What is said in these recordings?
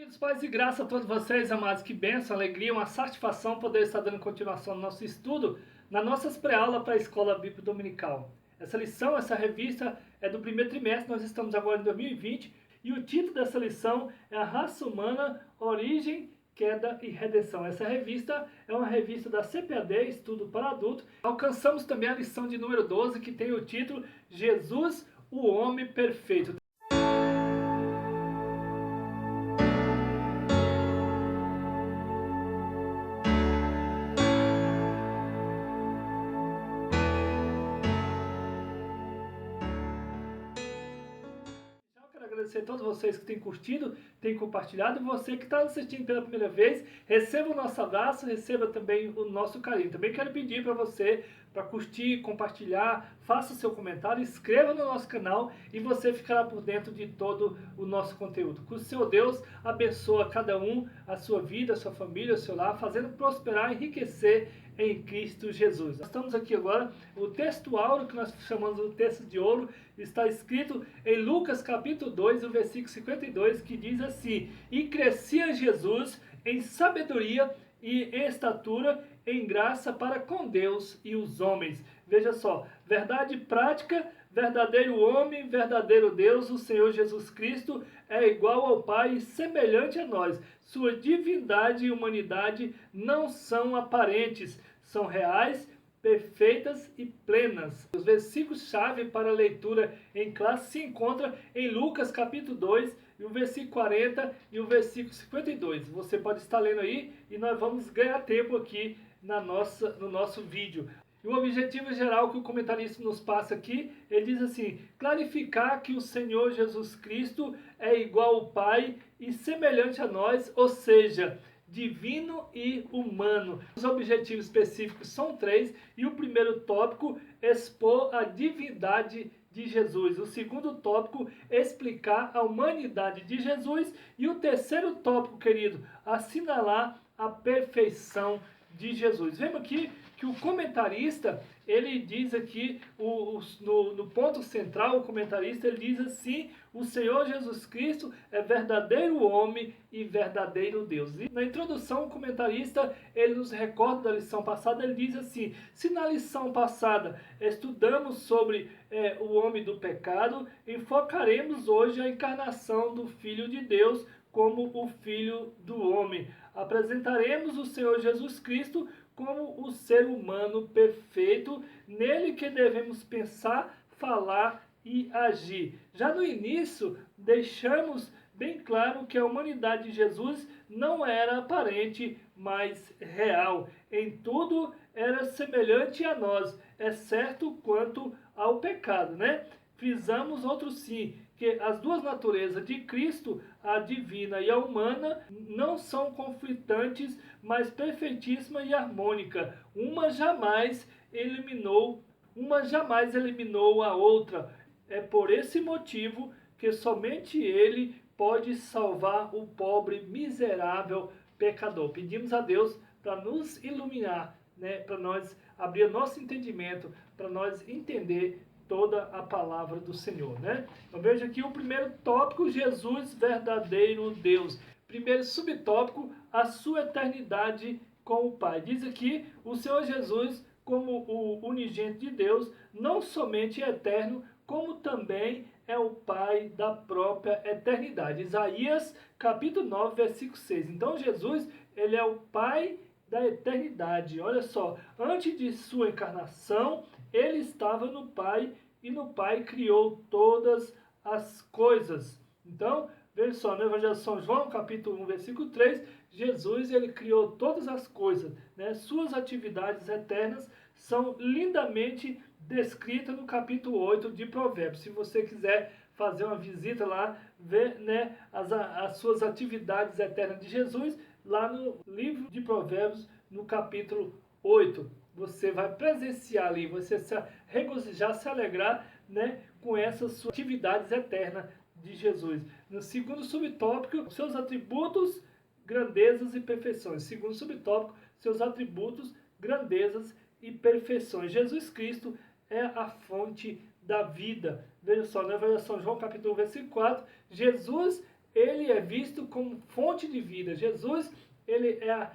Queridos pais e graça a todos vocês, amados, que bênção, alegria, uma satisfação poder estar dando continuação no nosso estudo, nas nossas pré-aulas para a Escola Bíblica Dominical. Essa lição, essa revista é do primeiro trimestre, nós estamos agora em 2020, e o título dessa lição é A Raça Humana, Origem, Queda e Redenção. Essa revista é uma revista da CPAD, Estudo para Adulto. Alcançamos também a lição de número 12, que tem o título Jesus, o Homem Perfeito. Agradecer a todos vocês que têm curtido, têm compartilhado, e você que está assistindo pela primeira vez, receba o nosso abraço, receba também o nosso carinho. Também quero pedir para você, para curtir, compartilhar, faça o seu comentário, inscreva no nosso canal e você ficará por dentro de todo o nosso conteúdo. Que o Senhor Deus abençoe cada um, a sua vida, a sua família, o seu lar, fazendo prosperar, enriquecer em Cristo Jesus. Nós estamos aqui agora, o texto áureo, que nós chamamos de texto de ouro, está escrito em Lucas capítulo 2, o versículo 52, que diz assim: E crescia Jesus em sabedoria e em estatura, em graça para com Deus e os homens. Veja só, verdade prática, verdadeiro homem, verdadeiro Deus, o Senhor Jesus Cristo é igual ao Pai e semelhante a nós. Sua divindade e humanidade não são aparentes, são reais, perfeitas e plenas. Os versículos-chave para a leitura em classe se encontram em Lucas capítulo 2, o versículo 40 e o versículo 52. Você pode estar lendo aí e nós vamos ganhar tempo aqui no nosso vídeo. E o objetivo geral que o comentarista nos passa aqui, ele diz assim: clarificar que o Senhor Jesus Cristo é igual ao Pai e semelhante a nós, ou seja, divino e humano. Os objetivos específicos são 3, e o primeiro tópico, expor a divindade de Jesus. O segundo tópico, explicar a humanidade de Jesus. E o terceiro tópico, querido, assinalar a perfeição de Jesus. Vemos aqui que o comentarista, ele diz aqui, no ponto central, o comentarista, ele diz assim: o Senhor Jesus Cristo é verdadeiro homem e verdadeiro Deus. E na introdução, o comentarista, ele nos recorda da lição passada, ele diz assim: se na lição passada estudamos sobre o homem do pecado, enfocaremos hoje a encarnação do Filho de Deus como o Filho do homem. Apresentaremos o Senhor Jesus Cristo como o ser humano perfeito, nele que devemos pensar, falar e agir. Já no início, deixamos bem claro que a humanidade de Jesus não era aparente, mas real. Em tudo era semelhante a nós, exceto quanto ao pecado, né? Frisamos outro sim, que as duas naturezas de Cristo, a divina e a humana, não são conflitantes, mas perfeitíssima e harmônica. Uma jamais eliminou a outra. É por esse motivo que somente Ele pode salvar o pobre, miserável pecador. Pedimos a Deus para nos iluminar, né? Para nós abrir nosso entendimento, para nós entender toda a palavra do Senhor, né? Então veja aqui o primeiro tópico: Jesus, verdadeiro Deus. Primeiro subtópico: a sua eternidade com o Pai. Diz aqui: o Senhor Jesus, como o unigênito de Deus, não somente é eterno, como também é o Pai da própria eternidade. Isaías capítulo 9, versículo 6. Então Jesus, ele é o Pai da eternidade. Olha só, antes de sua encarnação, ele estava no Pai, e no Pai criou todas as coisas. Então, veja só, no Evangelho de São João, capítulo 1, versículo 3, Jesus, ele criou todas as coisas, né? Suas atividades eternas são lindamente descritas no capítulo 8 de Provérbios. Se você quiser fazer uma visita lá, ver, né, as suas atividades eternas de Jesus, lá no livro de Provérbios, no capítulo 8, você vai presenciar ali, você se regozijar, se alegrar, né, com essas suas atividades eternas de Jesus. No segundo subtópico, seus atributos, grandezas e perfeições. Segundo subtópico, seus atributos, grandezas e perfeições. Jesus Cristo é a fonte da vida. Veja só, no Evangelho de São João, capítulo 1, versículo 4, Jesus ele é visto como fonte de vida. Jesus, ele é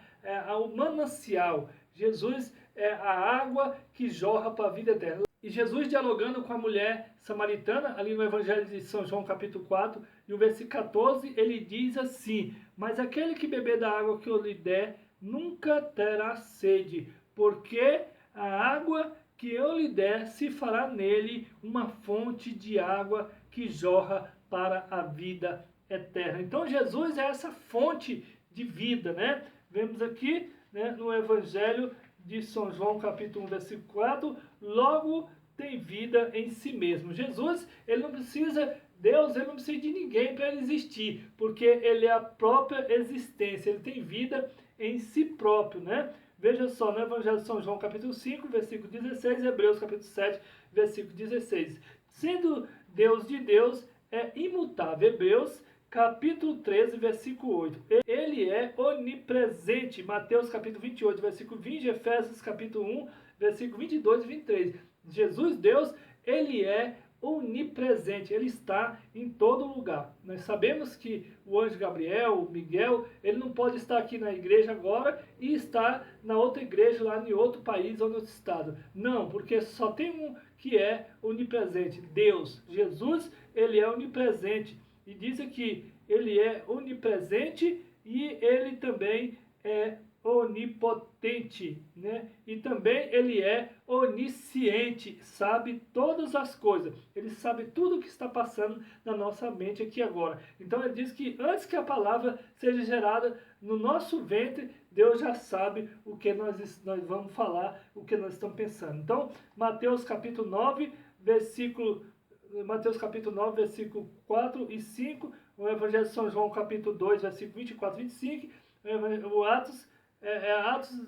o manancial. Jesus é a água que jorra para a vida eterna. E Jesus dialogando com a mulher samaritana, ali no Evangelho de São João, capítulo 4, e o versículo 14, ele diz assim: mas aquele que beber da água que eu lhe der, nunca terá sede, porque a água que eu lhe der se fará nele uma fonte de água que jorra para a vida eterna. Então Jesus é essa fonte de vida, né? Vemos aqui, né, no Evangelho de São João, capítulo 1, versículo 4, logo tem vida em si mesmo. Jesus, ele não precisa, Deus, ele não precisa de ninguém para ele existir, porque ele é a própria existência, ele tem vida em si próprio, né? Veja só, no Evangelho de São João, capítulo 5, versículo 16, Hebreus, capítulo 7, versículo 16. Sendo Deus de Deus, é imutável. Hebreus, capítulo 13, versículo 8. Ele é onipresente. Mateus, capítulo 28, versículo 20. Efésios, capítulo 1, versículo 22 e 23. Jesus, Deus, ele é onipresente, ele está em todo lugar. Nós sabemos que o anjo Gabriel, o Miguel, ele não pode estar aqui na igreja agora e estar na outra igreja lá em outro país ou em outro estado. Não, porque só tem um que é onipresente, Deus. Jesus, ele é onipresente. E diz aqui, ele é onipresente e ele também é onipotente, né? E também ele é onisciente, sabe todas as coisas. Ele sabe tudo o que está passando na nossa mente aqui agora. Então ele diz que antes que a palavra seja gerada no nosso ventre, Deus já sabe o que nós vamos falar, o que nós estamos pensando. Então, Mateus capítulo 9, versículo 4 e 5, o Evangelho de São João capítulo 2, versículo 24 e 25, o Atos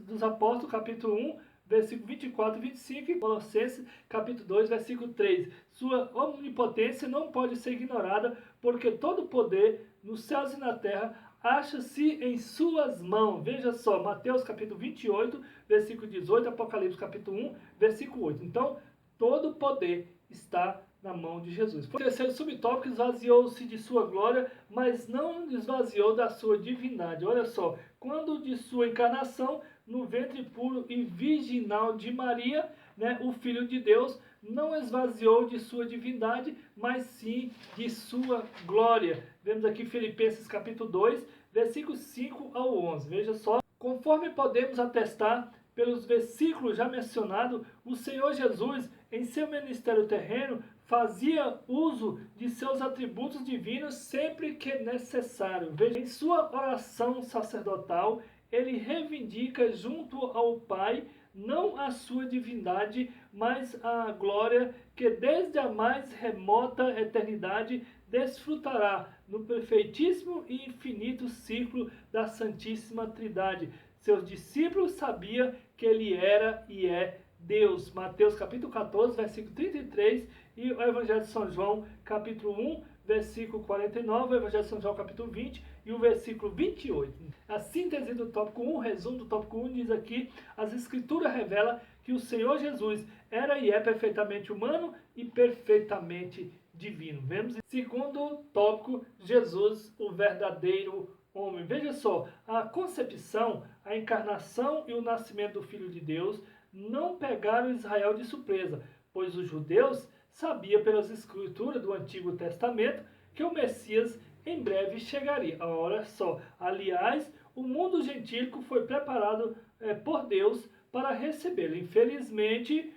dos Apóstolos, capítulo 1, versículo 24 e 25, e Colossenses, capítulo 2, versículo 3. Sua onipotência não pode ser ignorada, porque todo poder, nos céus e na terra, acha-se em suas mãos. Veja só, Mateus, capítulo 28, versículo 18, Apocalipse, capítulo 1, versículo 8. Então, todo poder está na mão de Jesus. O terceiro subtópico, esvaziou-se de sua glória, mas não esvaziou da sua divindade. Olha só, quando de sua encarnação, no ventre puro e virginal de Maria, né, o Filho de Deus não esvaziou de sua divindade, mas sim de sua glória. Vemos aqui Filipenses capítulo 2, versículos 5 ao 11. Veja só, conforme podemos atestar pelos versículos já mencionados, o Senhor Jesus, em seu ministério terreno, fazia uso de seus atributos divinos sempre que necessário. Veja, em sua oração sacerdotal, ele reivindica junto ao Pai não a sua divindade, mas a glória que desde a mais remota eternidade desfrutará no perfeitíssimo e infinito círculo da Santíssima Trindade. Seus discípulos sabiam que ele era e é Deus. Mateus capítulo 14, versículo 33, e o Evangelho de São João, capítulo 1, versículo 49, o Evangelho de São João, capítulo 20, e o versículo 28. A síntese do tópico 1, o resumo do tópico 1, diz aqui: as Escrituras revelam que o Senhor Jesus era e é perfeitamente humano e perfeitamente divino. Vemos, segundo tópico, Jesus, o verdadeiro homem. Veja só, a concepção, a encarnação e o nascimento do Filho de Deus não pegaram Israel de surpresa, pois os judeus sabiam pelas escrituras do Antigo Testamento que o Messias em breve chegaria. Olha só, aliás, o mundo gentílico foi preparado por Deus para recebê-lo. Infelizmente,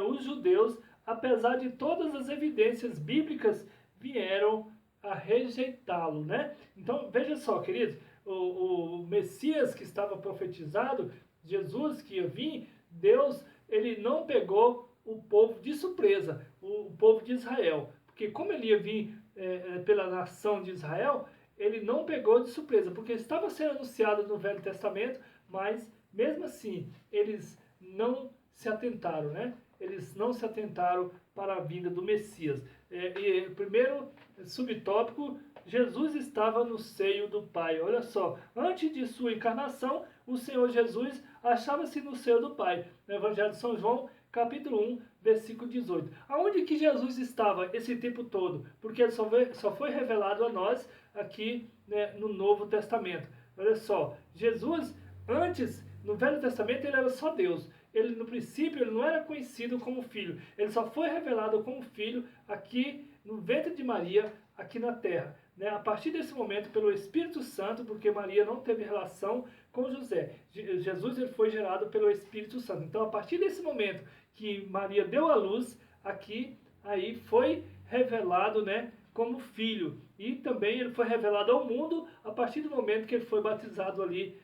os judeus, apesar de todas as evidências bíblicas, vieram a rejeitá-lo, né? Então, veja só, queridos, o Messias que estava profetizado, Jesus que ia vir, Deus, ele não pegou o povo de surpresa, o povo de Israel. Porque como ele ia vir pela nação de Israel, ele não pegou de surpresa, porque estava sendo anunciado no Velho Testamento, mas mesmo assim, eles não se atentaram, né? Eles não se atentaram para a vinda do Messias. Primeiro subtópico, Jesus estava no seio do Pai. Olha só, antes de sua encarnação, o Senhor Jesus achava-se no seio do Pai. No Evangelho de São João, capítulo 1, versículo 18. Aonde que Jesus estava esse tempo todo? Porque ele só foi revelado a nós aqui, né, no Novo Testamento. Olha só, Jesus, antes, no Velho Testamento, ele era só Deus. Ele, no princípio, ele não era conhecido como filho. Ele só foi revelado como filho aqui no ventre de Maria, aqui na terra. Né? A partir desse momento, pelo Espírito Santo, porque Maria não teve relação com José. Jesus ele foi gerado pelo Espírito Santo. Então, a partir desse momento que Maria deu à luz, aqui, aí foi revelado, né, como filho. E também ele foi revelado ao mundo a partir do momento que ele foi batizado ali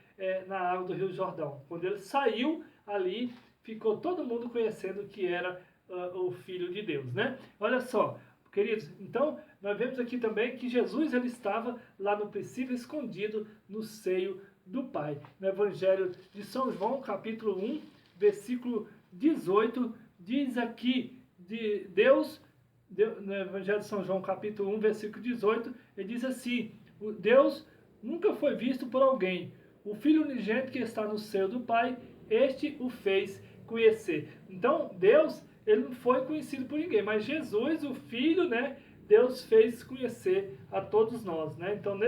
na água do Rio Jordão. Quando ele saiu ali, ficou todo mundo conhecendo que era o Filho de Deus, né? Olha só, queridos, então nós vemos aqui também que Jesus ele estava lá no princípio escondido no seio do Pai. No Evangelho de São João, capítulo 1, versículo 18, diz aqui de Deus, no Evangelho de São João, capítulo 1, versículo 18, ele diz assim: Deus nunca foi visto por alguém. O Filho unigênito que está no seio do Pai, este o fez conhecer. Então, Deus, ele não foi conhecido por ninguém, mas Jesus, o Filho, né, Deus fez conhecer a todos nós, né? Então,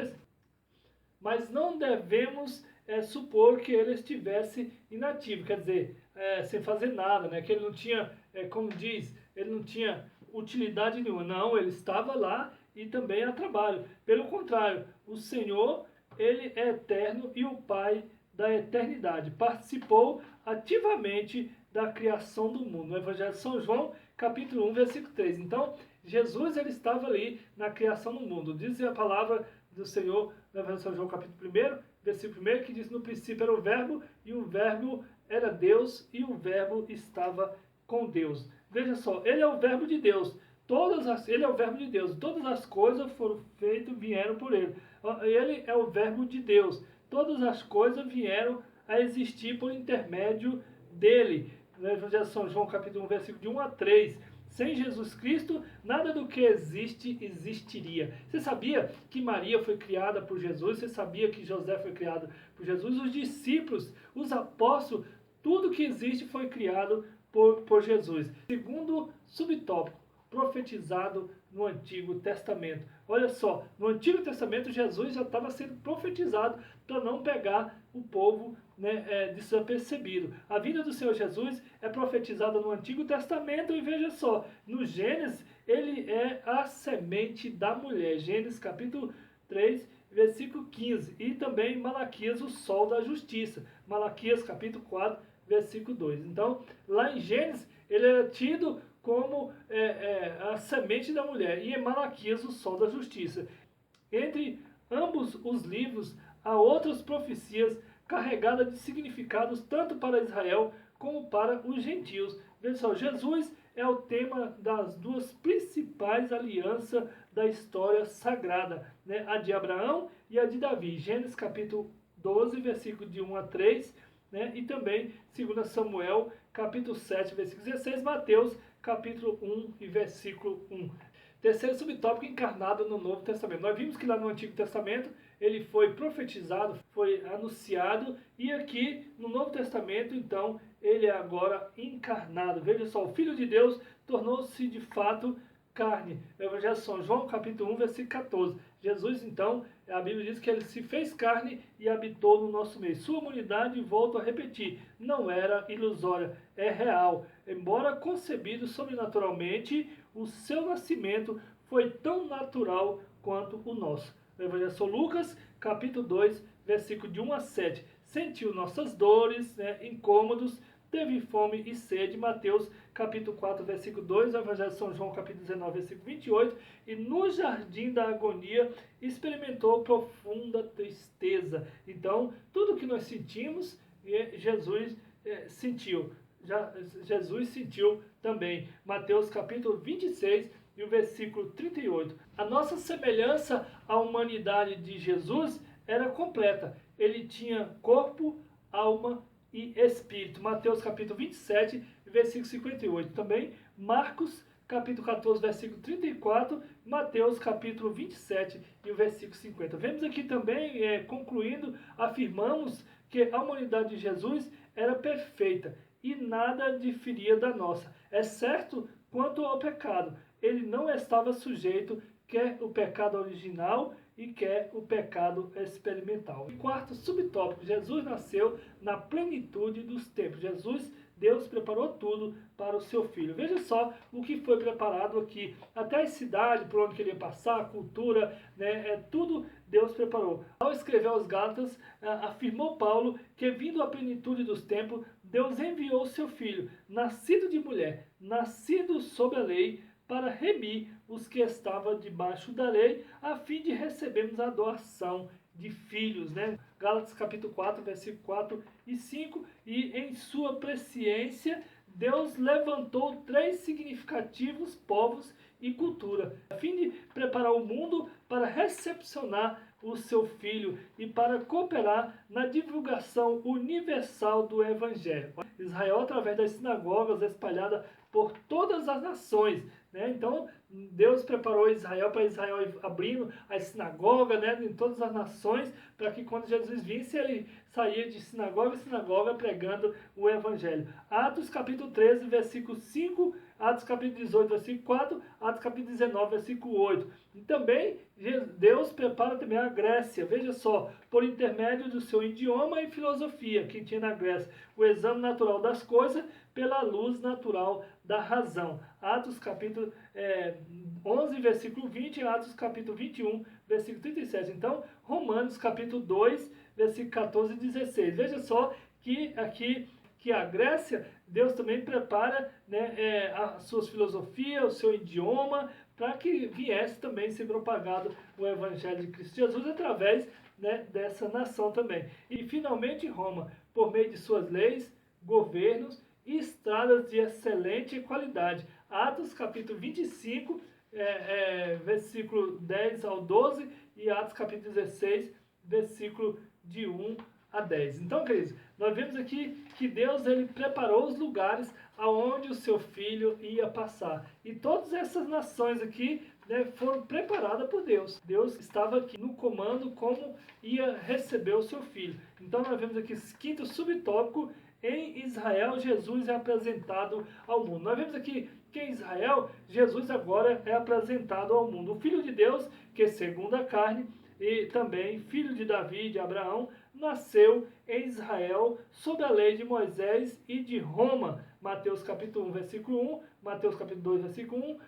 mas não devemos supor que ele estivesse inativo, quer dizer, sem fazer nada, né? Que ele não tinha, como diz, ele não tinha utilidade nenhuma. Não, ele estava lá e também a trabalho. Pelo contrário, o Senhor, ele é eterno e o Pai da eternidade. Participou ativamente da criação do mundo. No Evangelho de São João, capítulo 1, versículo 3. Então, Jesus ele estava ali na criação do mundo. Diz a palavra do Senhor no Evangelho de São João, capítulo 1, versículo 1, que diz: no princípio era o Verbo, e o Verbo era Deus, e o Verbo estava com Deus. Veja só, ele é o Verbo de Deus. Ele é o Verbo de Deus. Todas as coisas foram feitas, vieram por ele. Ele é o Verbo de Deus. Todas as coisas vieram a existir por intermédio dele. No Evangelho de São João, capítulo 1, versículo de 1 a 3. Sem Jesus Cristo, nada do que existe, existiria. Você sabia que Maria foi criada por Jesus? Você sabia que José foi criado por Jesus? Os discípulos, os apóstolos, tudo que existe foi criado por Jesus. Segundo subtópico, profetizado no Antigo Testamento. Olha só, no Antigo Testamento Jesus já estava sendo profetizado para não pegar o povo, né, desapercebido. A vinda do Senhor Jesus é profetizada no Antigo Testamento e veja só, no Gênesis ele é a semente da mulher. Gênesis capítulo 3, versículo 15. E também Malaquias, o sol da justiça. Malaquias capítulo 4, versículo 2. Então, lá em Gênesis ele era tido como a semente da mulher, e em Malaquias o sol da justiça. Entre ambos os livros há outras profecias carregadas de significados tanto para Israel como para os gentios. Veja só, Jesus é o tema das duas principais alianças da história sagrada, né? A de Abraão e a de Davi. Gênesis capítulo 12, versículo de 1 a 3, né? E também 2 Samuel, capítulo 7, versículo 16, Mateus, capítulo 1 e versículo 1. Terceiro subtópico, encarnado no Novo Testamento. Nós vimos que lá no Antigo Testamento ele foi profetizado, foi anunciado, e aqui no Novo Testamento, então, ele é agora encarnado. Veja só, o Filho de Deus tornou-se de fato carne. Evangelho de São João, capítulo 1, versículo 14. Jesus, então, a Bíblia diz que ele se fez carne e habitou no nosso meio. Sua humanidade, volto a repetir, não era ilusória, é real. Embora concebido sobrenaturalmente, o seu nascimento foi tão natural quanto o nosso. No Evangelho de São Lucas, capítulo 2, versículo de 1 a 7. Sentiu nossas dores, né, incômodos, teve fome e sede. Mateus, capítulo 4, versículo 2. Evangelho de São João, capítulo 19, versículo 28. E no jardim da agonia experimentou profunda tristeza. Então, tudo que nós sentimos, Jesus sentiu. Jesus sentiu também. Mateus, capítulo 26, e o versículo 38. A nossa semelhança à humanidade de Jesus era completa. Ele tinha corpo, alma e espírito. Mateus capítulo 27, versículo 58. Também Marcos capítulo 14, versículo 34, Mateus capítulo 27 e o versículo 50. Vemos aqui também, concluindo, afirmamos que a humanidade de Jesus era perfeita e nada diferia da nossa, exceto quanto ao pecado. Ele não estava sujeito, quer o pecado original, e quer o pecado experimental. E quarto subtópico, Jesus nasceu na plenitude dos tempos. Deus preparou tudo para o seu filho. Veja só o que foi preparado aqui. Até a cidade, por onde queria passar, a cultura, né, tudo Deus preparou. Ao escrever aos Gálatas, afirmou Paulo que, vindo à plenitude dos tempos, Deus enviou o seu filho, nascido de mulher, nascido sob a lei, para remir os que estavam debaixo da lei, a fim de recebermos a adoção de filhos, né? Gálatas capítulo 4, versículo 4 e 5, e em sua presciência Deus levantou 3 significativos povos e cultura, a fim de preparar o mundo para recepcionar o seu filho e para cooperar na divulgação universal do Evangelho. Israel, através das sinagogas espalhadas por todas as nações, né? Então, Deus preparou Israel para Israel abrindo as sinagogas, né, em todas as nações, para que quando Jesus visse, ele saía de sinagoga em sinagoga pregando o Evangelho. Atos capítulo 13, versículo 5, Atos capítulo 18, versículo 4, Atos capítulo 19, versículo 8. E também Deus prepara também a Grécia, veja só, por intermédio do seu idioma e filosofia que tinha na Grécia, o exame natural das coisas pela luz natural da razão. Atos capítulo 11, versículo 20, Atos capítulo 21, versículo 37. Então, Romanos capítulo 2, versículo 14 e 16. Veja só que aqui que a Grécia, Deus também prepara, né, as suas filosofias, o seu idioma, para que viesse também ser propagado o Evangelho de Cristo Jesus através, né, dessa nação também. E finalmente Roma, por meio de suas leis, governos e estradas de excelente qualidade. Atos capítulo 25, versículo 10 ao 12 e Atos capítulo 16, versículo de 1 a 10. Então, queridos, nós vemos aqui que Deus ele preparou os lugares aonde o seu filho ia passar. E todas essas nações aqui, né, foram preparadas por Deus. Deus estava aqui no comando como ia receber o seu filho. Então, nós vemos aqui esse quinto subtópico. Em Israel, Jesus é apresentado ao mundo. Nós vemos aqui que em Israel, Jesus agora é apresentado ao mundo. O Filho de Deus, que segundo a carne, e também filho de Davi e de Abraão, nasceu em Israel sob a lei de Moisés e de Roma. Mateus capítulo 1, versículo 1, Mateus capítulo 2, versículo 1,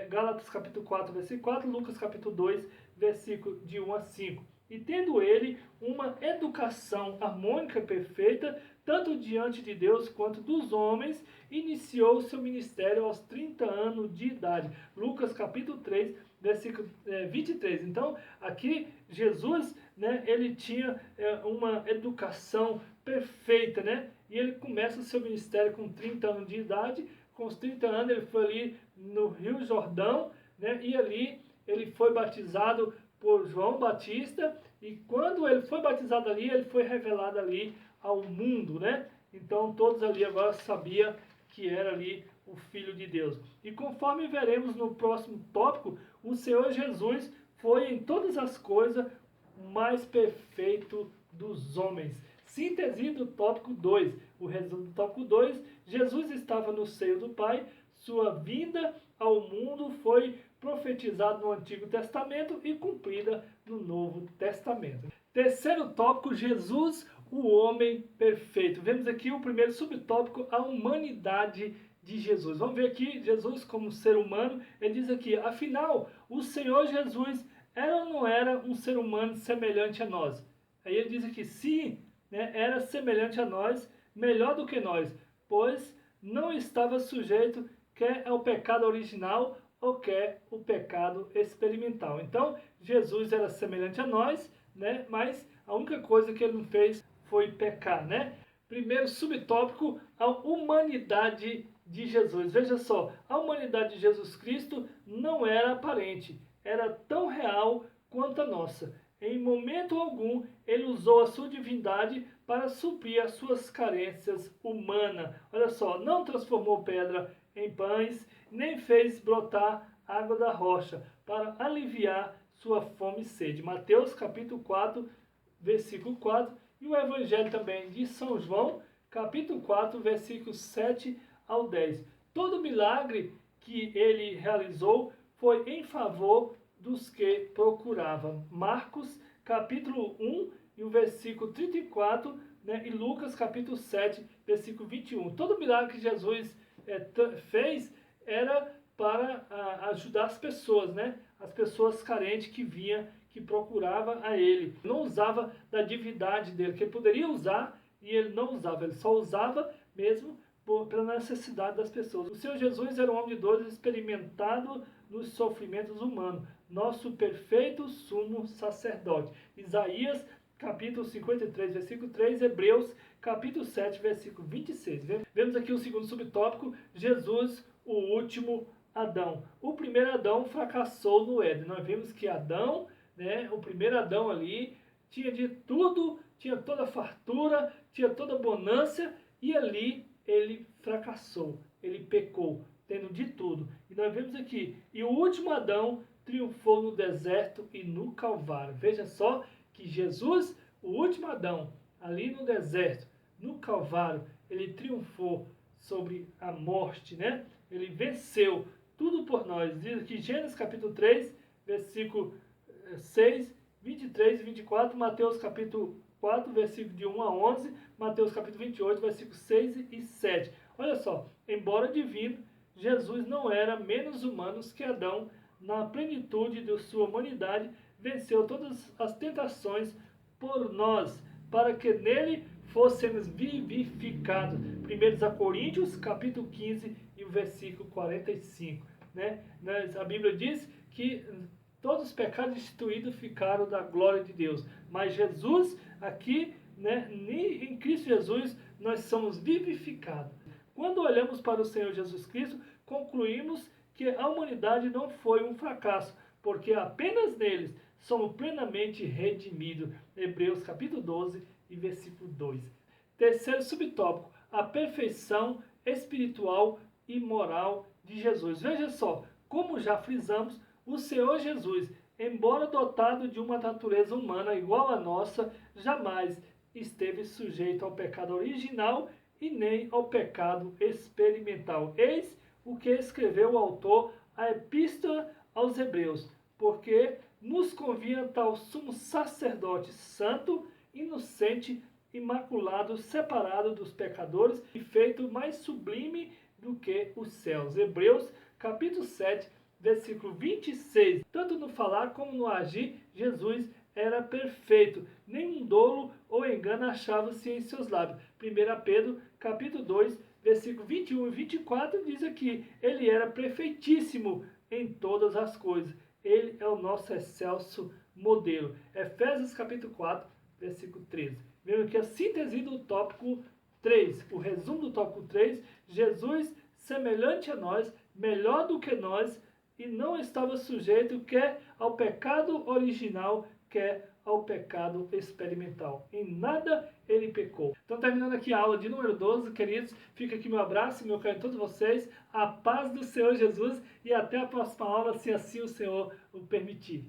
Gálatas capítulo 4, versículo 4, Lucas capítulo 2, versículo de 1 a 5. E tendo ele uma educação harmônica perfeita, tanto diante de Deus quanto dos homens, iniciou seu ministério aos 30 anos de idade. Lucas capítulo 3, versículo 23. Então, aqui Jesus, né, ele tinha uma educação perfeita, né? E ele começa o seu ministério com 30 anos de idade. Com os 30 anos ele foi ali no Rio Jordão, né? E ali ele foi batizado por João Batista, e quando ele foi batizado ali, ele foi revelado ali ao mundo, né? Então todos ali agora sabiam que era ali o Filho de Deus. E conforme veremos no próximo tópico, o Senhor Jesus foi em todas as coisas o mais perfeito dos homens. Síntese do tópico 2. O resumo do tópico 2, Jesus estava no seio do Pai, sua vinda ao mundo foi profetizada no Antigo Testamento e cumprida no Novo Testamento. Terceiro tópico, Jesus, o homem perfeito. Vemos aqui o primeiro subtópico, a humanidade de Jesus. Vamos ver aqui, Jesus como ser humano, ele diz aqui, afinal, o Senhor Jesus era ou não era um ser humano semelhante a nós? Aí ele diz aqui, sim, né, era semelhante a nós, melhor do que nós, pois não estava sujeito quer ao pecado original ou quer o pecado experimental. Então, Jesus era semelhante a nós, né? Mas a única coisa que ele não fez foi pecar, né? Primeiro subtópico, a humanidade de Jesus. Veja só, a humanidade de Jesus Cristo não era aparente, era tão real quanto a nossa. Em momento algum, ele usou a sua divindade para suprir as suas carências humanas. Olha só, não transformou pedra em pães, nem fez brotar água da rocha para aliviar sua fome e sede. Mateus capítulo 4, versículo 4, e o Evangelho também de São João, capítulo 4, versículos 7 ao 10. Todo milagre que ele realizou foi em favor dos que procuravam. Marcos, capítulo 1, e o versículo 34, né, e Lucas, capítulo 7, versículo 21. Todo milagre que Jesus fez era para ajudar as pessoas, né? As pessoas carentes que vinham, que procuravam a ele. Não usava da divindade dele, que ele poderia usar e ele não usava. Ele só usava mesmo pela necessidade das pessoas. O Senhor Jesus era um homem de dores, experimentado nos sofrimentos humanos. Nosso perfeito sumo sacerdote. Isaías, capítulo 53, versículo 3, Hebreus, capítulo 7, versículo 26. Vemos aqui o segundo subtópico, Jesus, o último Adão. O primeiro Adão fracassou no Éden. Nós vimos que Adão, né, o primeiro Adão ali, tinha de tudo, tinha toda a fartura, tinha toda a bonança, e ali ele fracassou, ele pecou, tendo de tudo. E nós vemos aqui, e o último Adão triunfou no deserto e no Calvário. Veja só que Jesus, o último Adão, ali no deserto, no Calvário, ele triunfou sobre a morte, né? Ele venceu tudo por nós. Diz aqui Gênesis capítulo 3, versículo 6, 23 e 24, Mateus capítulo 4, versículo de 1 a 11, Mateus capítulo 28, versículos 6 e 7. Olha só, embora divino, Jesus não era menos humano que Adão. Na plenitude de sua humanidade, venceu todas as tentações por nós, para que nele fôssemos vivificados. 1 Coríntios, capítulo 15 e o versículo 45. Né? A Bíblia diz que todos os pecados instituídos ficaram da glória de Deus. Mas Jesus, aqui, né, em Cristo Jesus, nós somos vivificados. Quando olhamos para o Senhor Jesus Cristo, concluímos que a humanidade não foi um fracasso, porque apenas neles somos plenamente redimidos. Hebreus capítulo 12 e versículo 2. Terceiro subtópico, a perfeição espiritual e moral de Jesus. Veja só, como já frisamos, o Senhor Jesus, embora dotado de uma natureza humana igual à nossa, jamais esteve sujeito ao pecado original e nem ao pecado experimental. Eis o que escreveu o autor a Epístola aos Hebreus, porque nos convinha tal sumo sacerdote santo, inocente, imaculado, separado dos pecadores e feito mais sublime do que os céus. Hebreus capítulo 7, versículo 26. Tanto no falar como no agir, Jesus era perfeito. Nenhum dolo ou engano achava-se em seus lábios. 1 Pedro capítulo 2, versículo 21 e 24 diz aqui, ele era perfeitíssimo em todas as coisas. Ele é o nosso excelso modelo. Efésios capítulo 4, versículo 13. Vemos aqui a síntese do tópico 3, o resumo do tópico 3, Jesus semelhante a nós, melhor do que nós, e não estava sujeito quer ao pecado original, quer ao pecado experimental. Em nada ele pecou. Então, terminando aqui a aula de número 12, queridos, fica aqui meu abraço, meu carinho a todos vocês, a paz do Senhor Jesus, e até a próxima aula, se assim o Senhor o permitir.